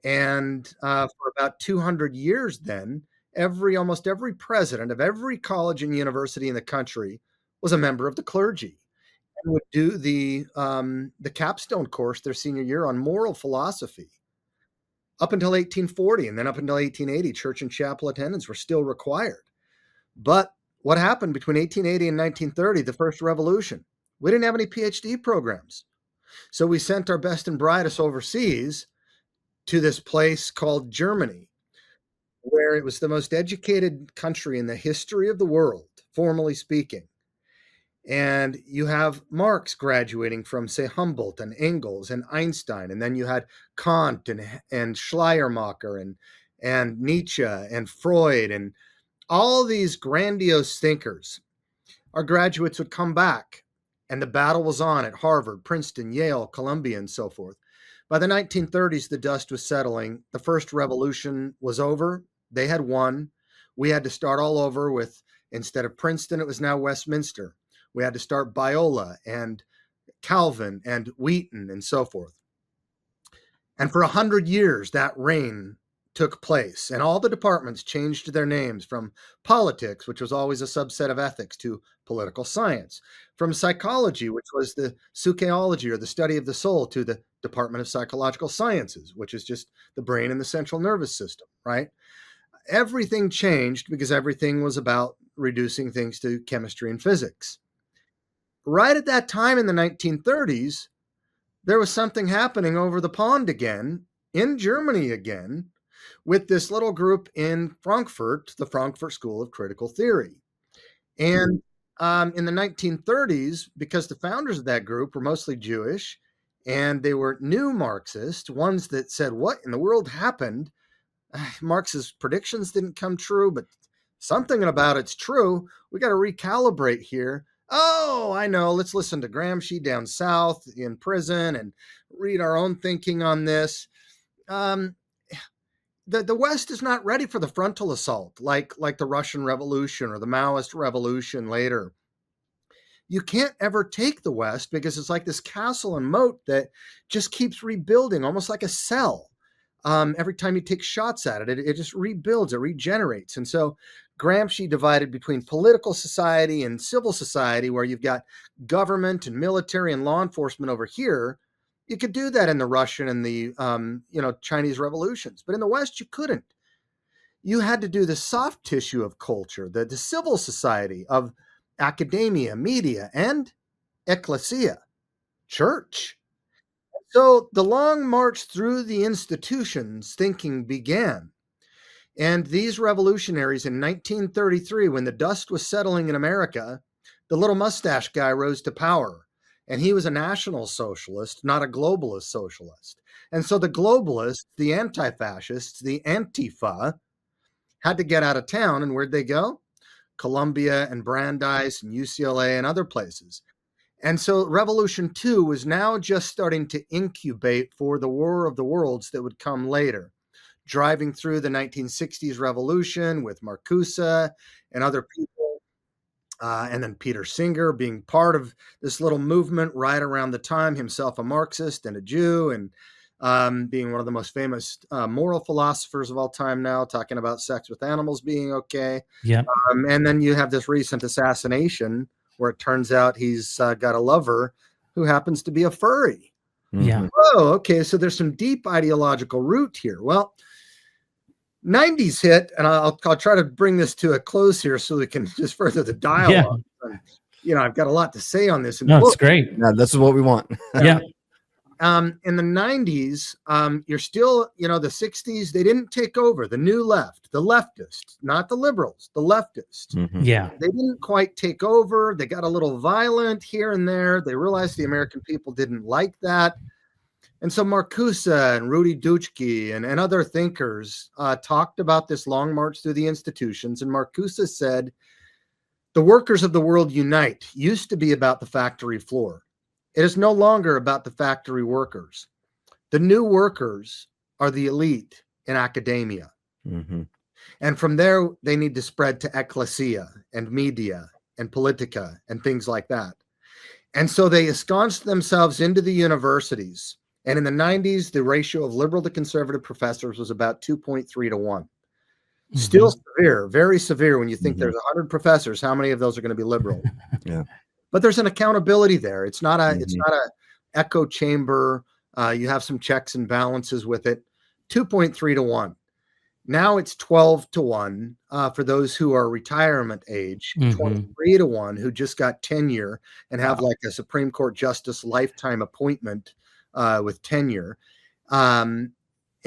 And for about 200 years then, almost every president of every college and university in the country was a member of the clergy and would do the capstone course their senior year on moral philosophy. Up until 1840, and then up until 1880, church and chapel attendance were still required. But what happened between 1880 and 1930, the first revolution? We didn't have any PhD programs. So we sent our best and brightest overseas to this place called Germany, where it was the most educated country in the history of the world, formally speaking. And you have Marx graduating from, say, Humboldt and Engels and Einstein. And then you had Kant and Schleiermacher and Nietzsche and Freud and all these grandiose thinkers. Our graduates would come back, and the battle was on at Harvard, Princeton, Yale, Columbia, and so forth. By the 1930s, the dust was settling. The first revolution was over. They had won. We had to start all over with, instead of Princeton, it was now Westminster. We had to start Biola and Calvin and Wheaton and so forth. And for 100 years, that reign took place, and all the departments changed their names from politics, which was always a subset of ethics, to political science, from psychology, which was the psychology or the study of the soul, to the Department of Psychological Sciences, which is just the brain and the central nervous system, right? Everything changed because everything was about reducing things to chemistry and physics. Right at that time in the 1930s, there was something happening over the pond again, in Germany again, with this little group in Frankfurt, the Frankfurt School of Critical Theory. And in the 1930s, because the founders of that group were mostly Jewish, and they were new Marxists, ones that said, what in the world happened? Marx's predictions didn't come true, but something about it's true. We got to recalibrate here. Oh, I know. Let's listen to Gramsci down south in prison and read our own thinking on this. The West is not ready for the frontal assault like the Russian Revolution or the Maoist Revolution later. You can't ever take the West because it's like this castle and moat that just keeps rebuilding, almost like a cell. Every time you take shots at it, it just rebuilds, it regenerates. And so Gramsci divided between political society and civil society, where you've got government and military and law enforcement over here. You could do that in the Russian and the Chinese revolutions, but in the West you couldn't. You had to do the soft tissue of culture, the civil society of academia, media, and ecclesia, church. So the long march through the institutions thinking began. And these revolutionaries in 1933, when the dust was settling in America, the little mustache guy rose to power. And he was a national socialist, not a globalist socialist. And so the globalists, the anti-fascists, the Antifa, had to get out of town. And where'd they go? Columbia and Brandeis and UCLA and other places. And so Revolution 2 was now just starting to incubate for the War of the Worlds that would come later, driving through the 1960s revolution with Marcuse and other people, and then Peter Singer being part of this little movement right around the time, himself a Marxist and a Jew, and being one of the most famous moral philosophers of all time now, talking about sex with animals being okay. Yeah. And then you have this recent assassination where it turns out he's got a lover who happens to be a furry. Yeah. Oh, okay. So there's some deep ideological root here. Well, 90s hit, and I'll try to bring this to a close here so we can just further the dialogue. Yeah. I've got a lot to say on this. No, it's great. Yeah, this is what we want. Yeah. In the 90s, you're still, the 60s, they didn't take over. The new left, the leftists, not the liberals, the leftists. Mm-hmm. Yeah. They didn't quite take over. They got a little violent here and there. They realized the American people didn't like that. And so Marcuse and Rudy Dutschke and other thinkers talked about this long march through the institutions. And Marcuse said, the workers of the world unite used to be about the factory floor. It is no longer about the factory workers. The new workers are the elite in academia. Mm-hmm. And from there, they need to spread to ecclesia and media and politica and things like that. And so they ensconced themselves into the universities. And in the 90s, the ratio of liberal to conservative professors was about 2.3 to 1. Mm-hmm. Still severe, very severe when you think there's 100 professors. How many of those are going to be liberal? Yeah. But there's an accountability there. It's not a echo chamber. You have some checks and balances with it. 2.3 to 1. Now it's 12 to 1 for those who are retirement age, 23 to 1 who just got tenure and have like a Supreme Court justice lifetime appointment with tenure. And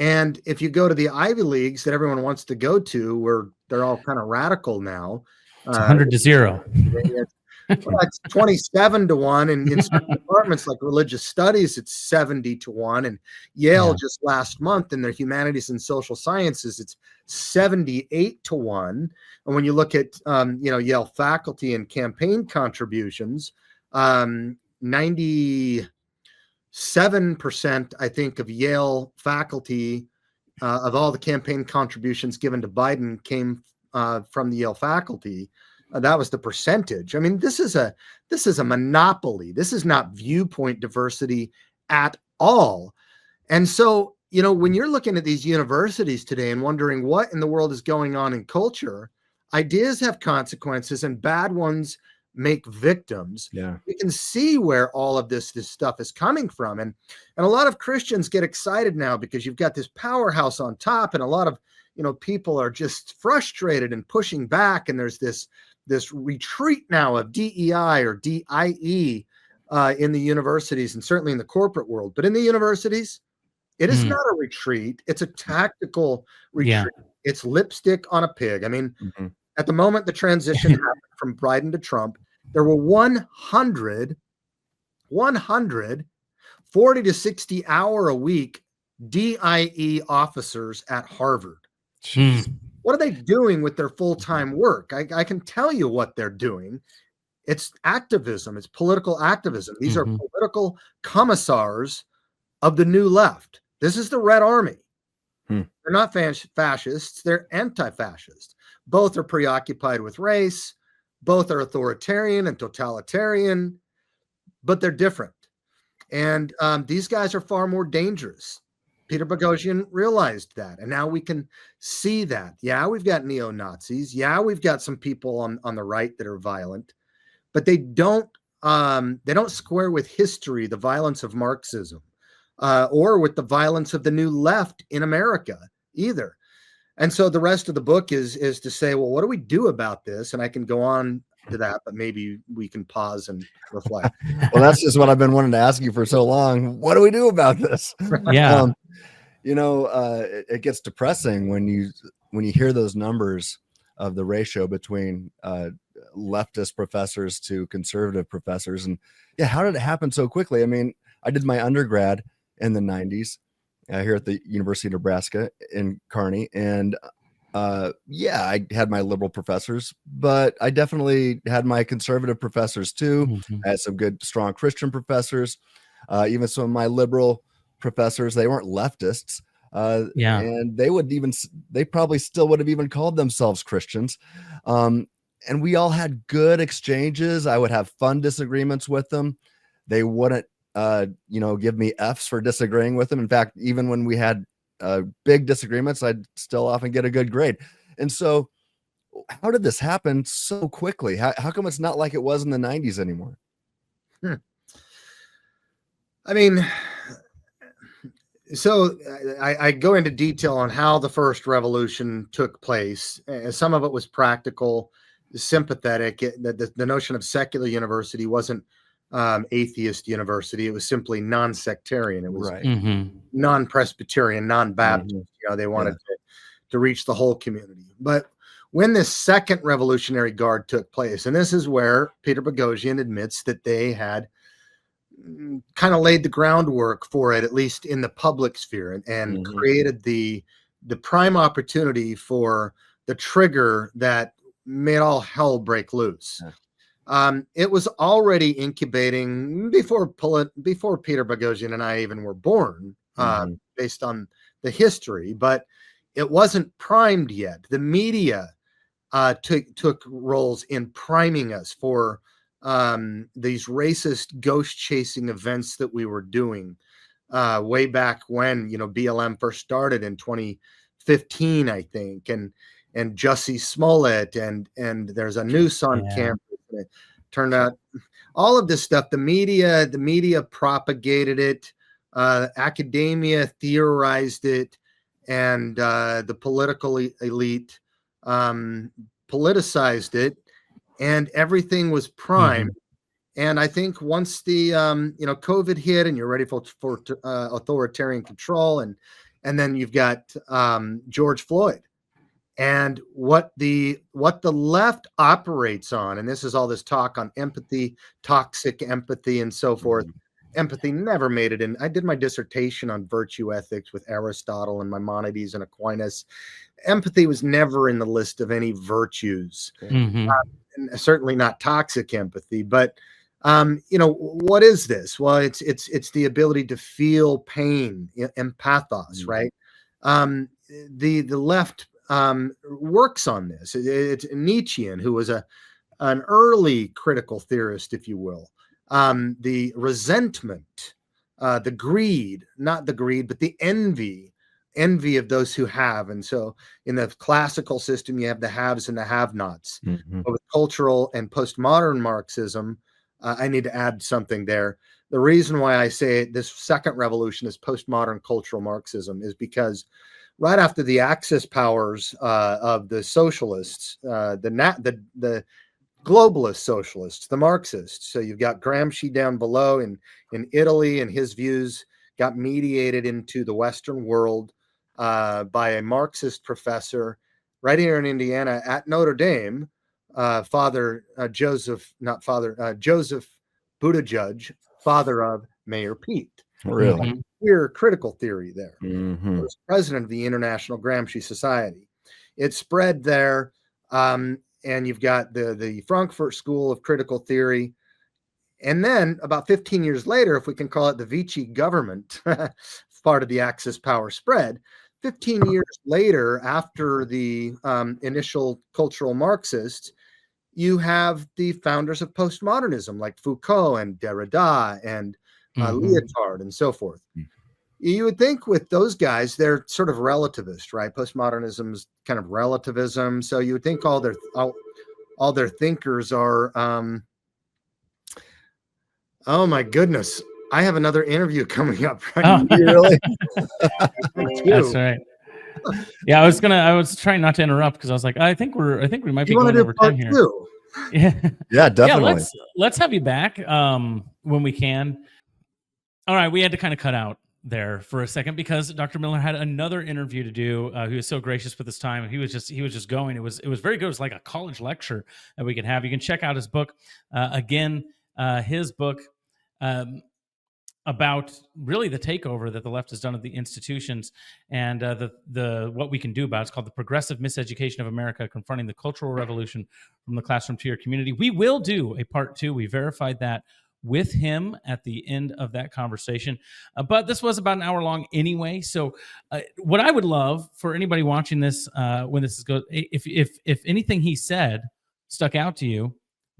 if you go to the Ivy Leagues that everyone wants to go to, where they're all kind of radical now. It's 100 to 0. Well, it's 27 to 1, and in certain departments like religious studies, it's 70 to 1. And Yale just last month in their humanities and social sciences, it's 78 to 1. And when you look at Yale faculty and campaign contributions, 92 7%, I think, of Yale faculty, of all the campaign contributions given to Biden came from the Yale faculty. That was the percentage. I mean, this is a monopoly. This is not viewpoint diversity at all. And so, when you're looking at these universities today and wondering what in the world is going on in culture, ideas have consequences and bad ones make victims. Yeah. You can see where all of this stuff is coming from. And a lot of Christians get excited now because you've got this powerhouse on top, and a lot of, people are just frustrated and pushing back. And there's this retreat now of DEI or DIE in the universities, and certainly in the corporate world. But in the universities, it is not a retreat. It's a tactical retreat. Yeah. It's lipstick on a pig. I mean, at the moment the transition happened from Biden to Trump, there were 100 40 to 60 hour a week DIE officers at Harvard. What are they doing with their full-time work? I can tell you what they're doing. It's activism. It's political activism. These are political commissars of the new left. This is the Red Army. They're not fascists. They're anti-fascist. Both are preoccupied with race. Both are authoritarian and totalitarian, but they're different. And these guys are far more dangerous. Peter Boghossian realized that, and now we can see that. Yeah, we've got neo-Nazis. Yeah, we've got some people on the right that are violent, but they don't square with history, the violence of Marxism, or with the violence of the new left in America either. And so the rest of the book is to say, well, what do we do about this? And I can go on to that, but maybe we can pause and reflect. Well, that's just what I've been wanting to ask you for so long. What do we do about this? Yeah. It gets depressing when you hear those numbers of the ratio between leftist professors to conservative professors. And yeah, how did it happen so quickly? I mean, I did my undergrad in the 90s here at the University of Nebraska in Kearney. And I had my liberal professors, but I definitely had my conservative professors too. I had some good, strong Christian professors. Even some of my liberal professors, they weren't leftists. And they probably still would have even called themselves Christians. And we all had good exchanges. I would have fun disagreements with them. They wouldn't, give me F's for disagreeing with them. In fact, even when we had big disagreements, I'd still often get a good grade. And so how did this happen so quickly? How come it's not like it was in the 90s anymore? I mean, so I go into detail on how the first revolution took place. Some of it was practical, sympathetic. The notion of secular university wasn't atheist university. It was simply non-sectarian. It was non-Presbyterian, non-Baptist. They wanted to reach the whole community. But when this second Revolutionary Guard took place, and this is where Peter Boghossian admits that they had kind of laid the groundwork for it, at least in the public sphere, and created the prime opportunity for the trigger that made all hell break loose. It was already incubating before Peter Boghossian and I even were born, based on the history, but it wasn't primed yet. The media took roles in priming us for these racist ghost chasing events that we were doing way back when, BLM first started in 2015, I think, and Jussie Smollett, and there's a noose on campus. It turned out all of this stuff, the media propagated it, academia theorized it, and the political elite politicized it, and everything was primed. And I think once the COVID hit, and you're ready for authoritarian control, and then you've got George Floyd. And what the left operates on, and this is all this talk on empathy, toxic empathy, and so forth. Empathy never made it in. I did my dissertation on virtue ethics with Aristotle and Maimonides and Aquinas. Empathy was never in the list of any virtues, and certainly not toxic empathy. But What is this? Well, it's the ability to feel pain, empathos, right? The left works on this. It's Nietzschean, who was an early critical theorist, if you will. The resentment, the greed, not the greed, but the envy of those who have. And so in the classical system, you have the haves and the have-nots. But with cultural and postmodern Marxism, I need to add something there. The reason why I say this second revolution is postmodern cultural Marxism is because right after the Axis powers of the socialists, the globalist socialists, the Marxists. So you've got Gramsci down below in Italy, and his views got mediated into the Western world by a Marxist professor right here in Indiana at Notre Dame, Joseph Buttigieg, father of Mayor Pete. Really? Queer critical theory there. Mm-hmm. He was president of the International Gramsci Society. It spread there. And you've got the Frankfurt School of Critical Theory. And then about 15 years later, if we can call it the Vichy government, part of the Axis power spread, 15 years later, after the initial cultural Marxists, you have the founders of postmodernism like Foucault and Derrida and Lyotard and so forth. You would think with those guys, they're sort of relativist, right? Postmodernism is kind of relativism. So you would think all their thinkers are, oh my goodness. I have another interview coming up. Right? Oh, Really? That's right. Yeah, I was trying not to interrupt because I was like, I think we might be going over time here. Yeah. Yeah, definitely. Yeah, let's have you back when we can. All right, we had to kind of cut out there for a second because Dr. Miller had another interview to do. He was so gracious with his time. He was just going. It was very good. It was like a college lecture that we could have. You can check out his book his book about really the takeover that the left has done of the institutions and the what we can do about it. It's called The Progressive Miseducation of America: Confronting the Cultural Revolution from the Classroom to Your Community. We will do a part 2. We verified that with him at the end of that conversation. But this was about an hour long anyway. So what I would love for anybody watching this, when this is go, if anything he said stuck out to you,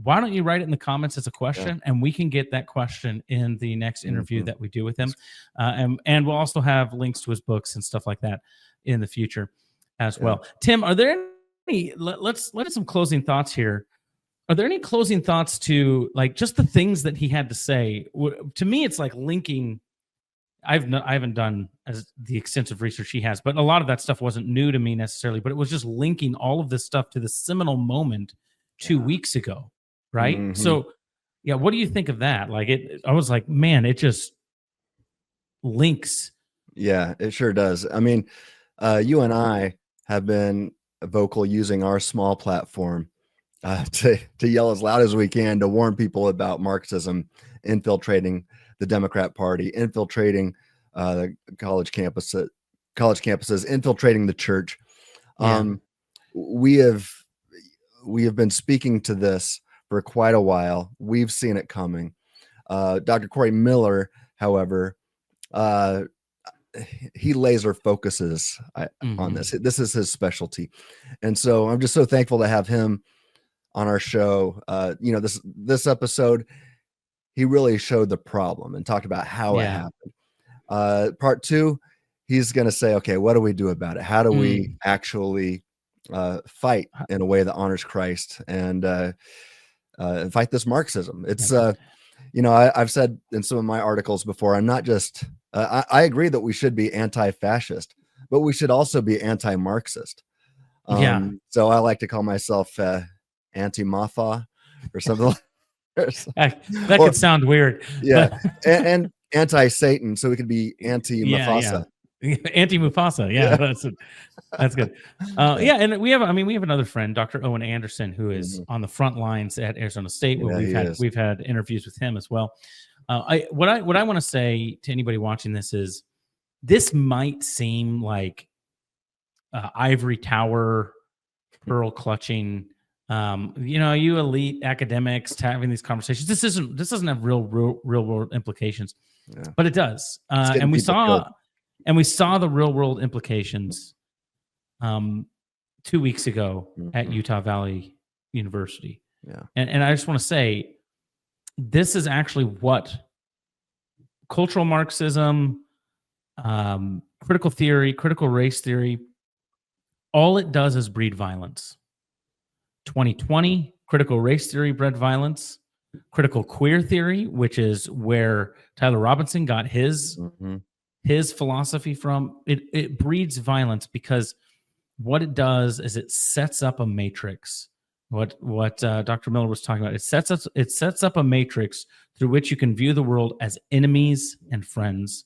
why don't you write it in the comments as a question, and we can get that question in the next interview that we do with him. And we'll also have links to his books and stuff like that in the future as well. Tim, are there any, let's get some closing thoughts here. Are there any closing thoughts to like just the things that he had to say? To me, it's like linking. I haven't done as the extensive research he has, but a lot of that stuff wasn't new to me necessarily. But it was just linking all of this stuff to the seminal moment 2 weeks ago, right? Mm-hmm. So, yeah, what do you think of that? Like, I was like, man, it just links. Yeah, it sure does. I mean, you and I have been vocal using our small platform to yell as loud as we can to warn people about Marxism infiltrating the Democrat Party, infiltrating the college campuses, infiltrating the church. We have been speaking to this for quite a while. We've seen it coming. Dr. Corey Miller, however, he laser focuses on this. This is his specialty. And so I'm just so thankful to have him on our show. This episode, he really showed the problem and talked about how it happened. Part 2, he's going to say, okay, what do we do about it? How do we actually fight in a way that honors Christ and fight this Marxism? It's, I've said in some of my articles before, I'm not just, I agree that we should be anti-fascist, but we should also be anti-Marxist. So I like to call myself anti-Matha or something like that. Could sound weird. Yeah. and anti-Satan. So we could be anti-Mufasa. Anti-Mufasa. Yeah. That's good. And we have another friend, Dr. Owen Anderson, who is on the front lines at Arizona State. We've had interviews with him as well. What I want to say to anybody watching this is, this might seem like ivory tower, pearl clutching You elite academics having these conversations. This doesn't have real world implications, but it does. And we saw the real world implications 2 weeks ago at Utah Valley University. Yeah. And I just want to say, this is actually what cultural Marxism, critical theory, critical race theory, all it does is breed violence. 2020, critical race theory bred violence. Critical queer theory, which is where Tyler Robinson got his philosophy from, it breeds violence because what it does is it sets up a matrix. What Dr. Miller was talking about, it sets up a matrix through which you can view the world as enemies and friends,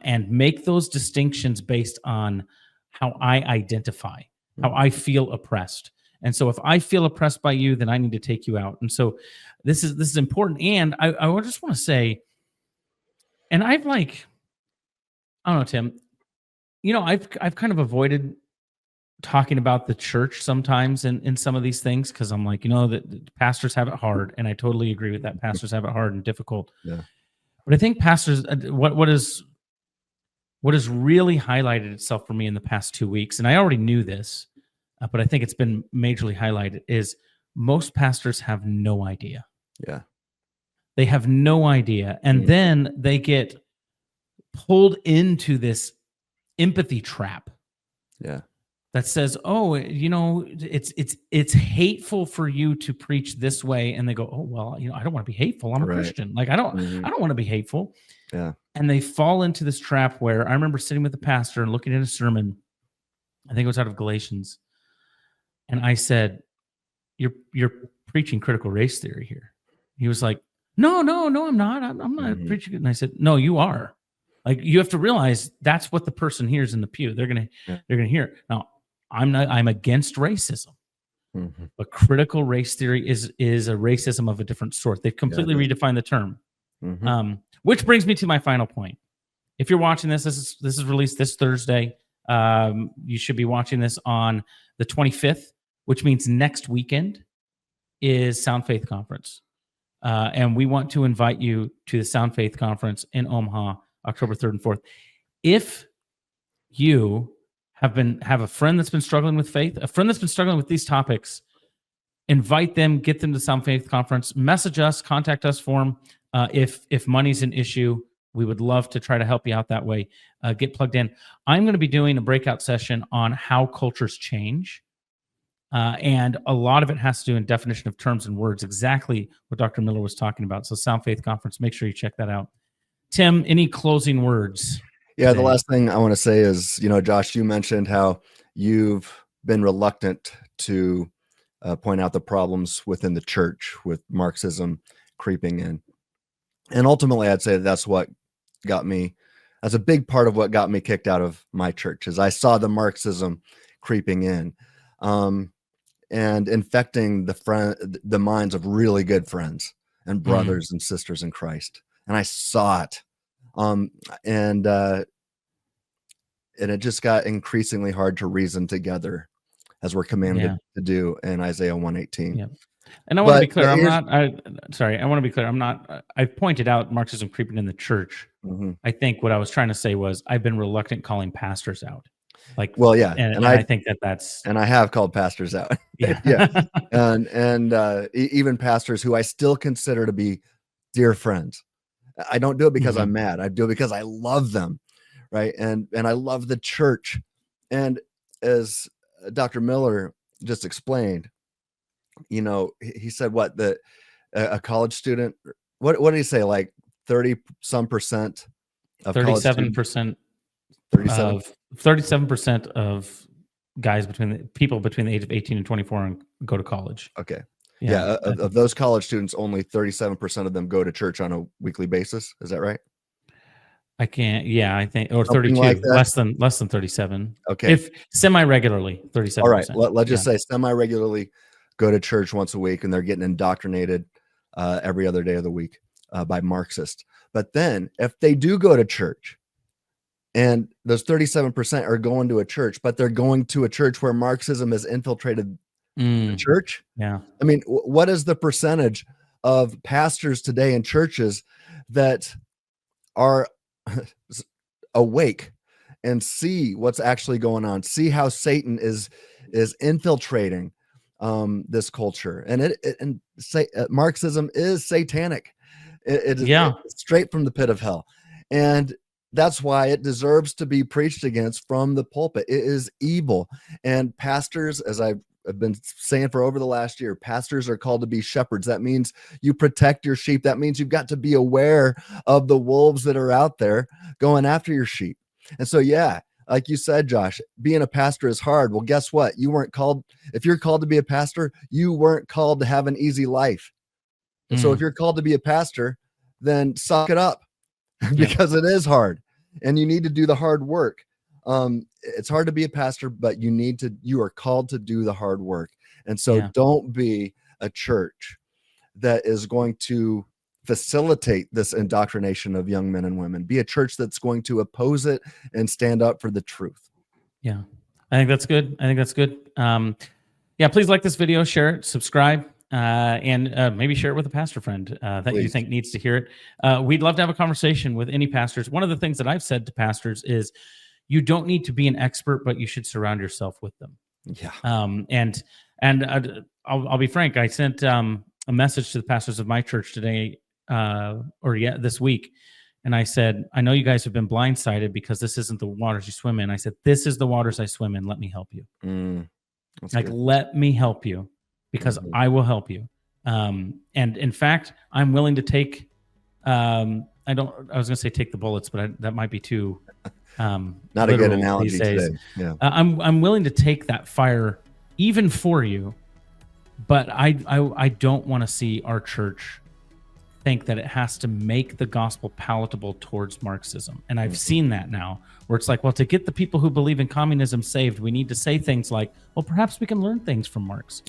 and make those distinctions based on how I identify, how I feel oppressed. And so if I feel oppressed by you, then I need to take you out. And so this is important. And I just want to say, and I don't know, Tim, I've kind of avoided talking about the church sometimes in some of these things, because I'm like, that pastors have it hard, and I totally agree with that. Pastors have it hard and difficult. Yeah. But I think pastors, what has really highlighted itself for me in the past 2 weeks, and I already knew this, but I think it's been majorly highlighted, is most pastors have no idea. Yeah. They have no idea. And then they get pulled into this empathy trap. Yeah. That says, oh, it's hateful for you to preach this way. And they go, oh, well, I don't want to be hateful. I'm a Christian. Like, I don't want to be hateful. Yeah. And they fall into this trap where I remember sitting with the pastor and looking at a sermon. I think it was out of Galatians. And I said, you're preaching critical race theory here. He was like, no, I'm not. I'm not preaching it. And I said, no, you are. Like, you have to realize that's what the person hears in the pew. They're gonna hear it. Now, I'm against racism, but critical race theory is a racism of a different sort. They've completely redefined the term. Which brings me to my final point. If you're watching this is released this Thursday. You should be watching this on the 25th, which means next weekend is Sound Faith Conference. And we want to invite you to the Sound Faith Conference in Omaha, October 3rd and 4th. If you have a friend that's been struggling with faith, a friend that's been struggling with these topics, invite them, get them to Sound Faith Conference, message us, contact us for them. If money's an issue, we would love to try to help you out that way. Get plugged in. I'm going to be doing a breakout session on how cultures change. And a lot of it has to do in definition of terms and words, exactly what Dr. Miller was talking about. So Sound Faith Conference, make sure you check that out. Tim, any closing words? Yeah, the last thing I want to say is, Josh, you mentioned how you've been reluctant to point out the problems within the church with Marxism creeping in. And ultimately, I'd say that's what got me, that's a big part of what got me kicked out of my church, is I saw the Marxism creeping in and infecting the minds of really good friends and brothers and sisters in Christ. And I saw it. And it just got increasingly hard to reason together, as we're commanded to do in Isaiah 1:18. Yeah. And I want to be clear, I want to be clear. I've pointed out Marxism creeping in the church. I think what I was trying to say was I've been reluctant calling pastors out. Like, well, yeah. And I think that's, and I have called pastors out. Yeah. Yeah. And even pastors who I still consider to be dear friends. I don't do it because I'm mad. I do it because I love them. Right. And I love the church. And as Dr. Miller just explained, he said a college student, what did he say? Like 30 some percent of 37%, 37% of guys people between the age of 18 and 24 go to college. Okay. Yeah. Of those college students, only 37% of them go to church on a weekly basis. Is that right? I can't. Yeah, I think, or 32, like less than 37. Okay. If semi-regularly, 37%. All right. Let's just say semi-regularly go to church once a week, and they're getting indoctrinated every other day of the week by Marxists. But then if they do go to church, and those 37% are going to a church, but they're going to a church where Marxism has infiltrated The church? Yeah. I mean, what is the percentage of pastors today in churches that are awake and see what's actually going on, see how Satan is infiltrating this culture? And Marxism is satanic. It is it's straight from the pit of hell. And that's why it deserves to be preached against from the pulpit. It is evil. And pastors, as I've been saying for over the last year, pastors are called to be shepherds. That means you protect your sheep. That means you've got to be aware of the wolves that are out there going after your sheep. And so, yeah, like you said, Josh, being a pastor is hard. Well, guess what? You weren't called. If you're called to be a pastor, you weren't called to have an easy life. And so if you're called to be a pastor, then suck it up because it is hard and you need to do the hard work. It's hard to be a pastor, but you are called to do the hard work. And so don't be a church that is going to facilitate this indoctrination of young men and women. Be a church that's going to oppose it and stand up for the truth. Yeah, I think that's good. Please like this video, share it, subscribe, and maybe share it with a pastor friend that you think needs to hear it. We'd love to have a conversation with any pastors. One of the things that I've said to pastors is you don't need to be an expert, but you should surround yourself with them. Yeah. I'll be frank. I sent a message to the pastors of my church today, this week. And I said, I know you guys have been blindsided because this isn't the waters you swim in. I said, this is the waters I swim in. Let me help you. Let me help you because I will help you. And in fact, I'm willing to take, I was going to say take the bullets, but that might be too, not a good analogy today. Yeah. I'm willing to take that fire even for you, but I don't want to see our church think that it has to make the gospel palatable towards Marxism. And I've seen that now where it's like, well, to get the people who believe in communism saved, we need to say things like, well, perhaps we can learn things from Marx.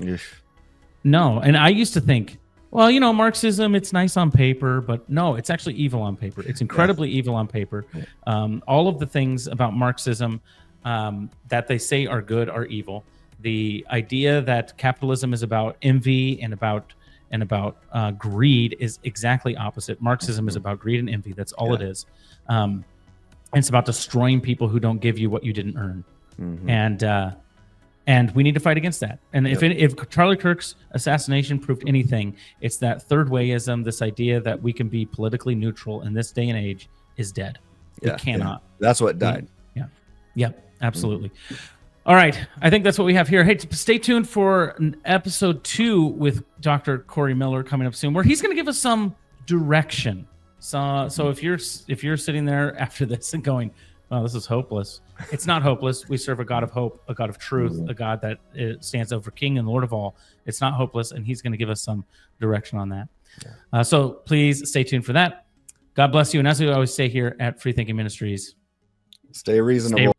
No. And I used to think, well, Marxism, it's nice on paper, but no, it's actually evil on paper. It's incredibly evil on paper. All of the things about Marxism that they say are good are evil. The idea that capitalism is about envy and about greed is exactly opposite. Marxism is about greed and envy. That's all it is. And it's about destroying people who don't give you what you didn't earn. And we need to fight against that. And if Charlie Kirk's assassination proved anything, it's that third wayism, this idea that we can be politically neutral in this day and age is dead. We cannot. That's what died. Yeah, absolutely. All right. I think that's what we have here. Hey, stay tuned for episode 2 with Dr. Corey Miller coming up soon, where he's going to give us some direction. So if you're sitting there after this and going, oh, this is hopeless. It's not hopeless. We serve a God of hope, a God of truth, a God that stands over King and Lord of all. It's not hopeless, and he's going to give us some direction on that. So please stay tuned for that. God bless you. And as we always say here at FreeThinking Ministries, stay reasonable.